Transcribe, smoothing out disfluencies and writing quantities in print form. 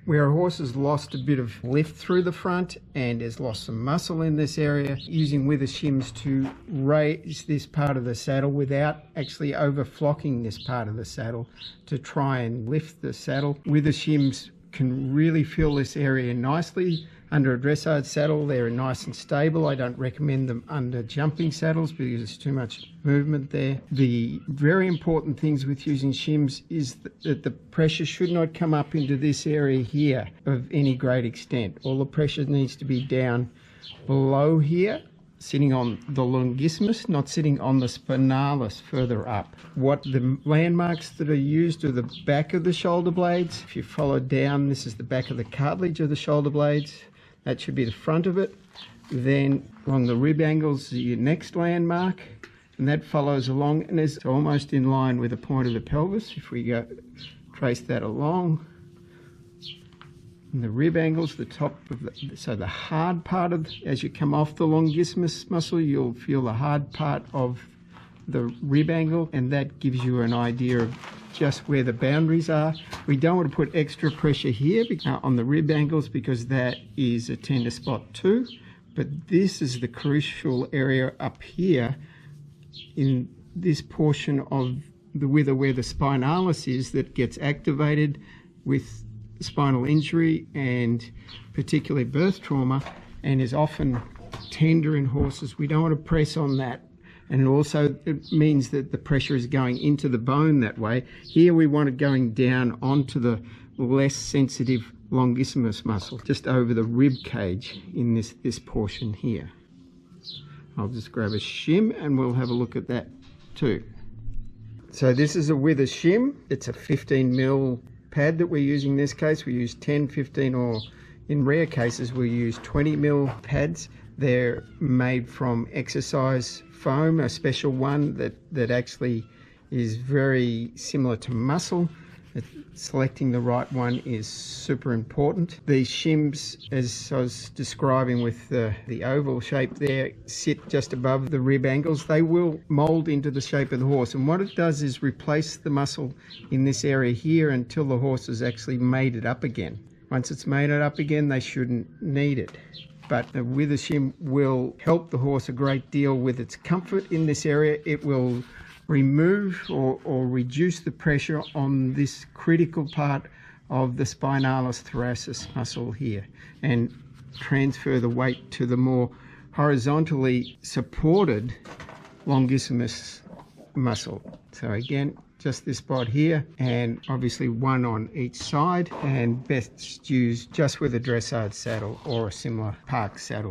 Where a horse has lost a bit of lift through the front and has lost some muscle in this area, using wither shims to raise this part of the saddle without actually overflocking this part of the saddle to try and lift the saddle. Wither shims can really fill this area nicely. Under a dressage saddle, they're nice and stable. I don't recommend them under jumping saddles because there's too much movement there. The very important things with using shims is that the pressure should not come up into this area here of any great extent. All the pressure needs to be down below here, sitting on the longissimus, not sitting on the spinalis further up. What the landmarks that are used are the back of the shoulder blades. If you follow down, this is the back of the cartilage of the shoulder blades. That should be the front of it. Then along the rib angles is your next landmark, and that follows along and is almost in line with the point of the pelvis. If we go trace that along, and the rib angles, the top of so the hard part of, as you come off the longissimus muscle, you'll feel the hard part of the rib angle, and that gives you an idea of just where the boundaries are. We don't want to put extra pressure here on the rib angles because that is a tender spot too, but this is the crucial area up here in this portion of the wither where the spinalis is that gets activated with spinal injury and particularly birth trauma, and is often tender in horses. We don't want to press on that. And also it means that the pressure is going into the bone that way. Here we want it going down onto the less sensitive longissimus muscle, just over the rib cage in this portion here. I'll just grab a shim and we'll have a look at that too. So this is a wither shim. It's a 15 mil pad that we're using in this case. We use 10, 15, or in rare cases we use 20 mil pads. They're made from exercise foam, a special one that actually is very similar to muscle. Selecting the right one is super important. These shims, as I was describing with the oval shape there, sit just above the rib angles. They will mold into the shape of the horse, and what it does is replace the muscle in this area here until the horse has actually made it up again. Once it's made it up again, they shouldn't need it. But the wither shim will help the horse a great deal with its comfort in this area. It will remove or reduce the pressure on this critical part of the spinalis thoracis muscle here and transfer the weight to the more horizontally supported longissimus muscle. So again, just this spot here, and obviously one on each side, and best used just with a dressage saddle or a similar park saddle.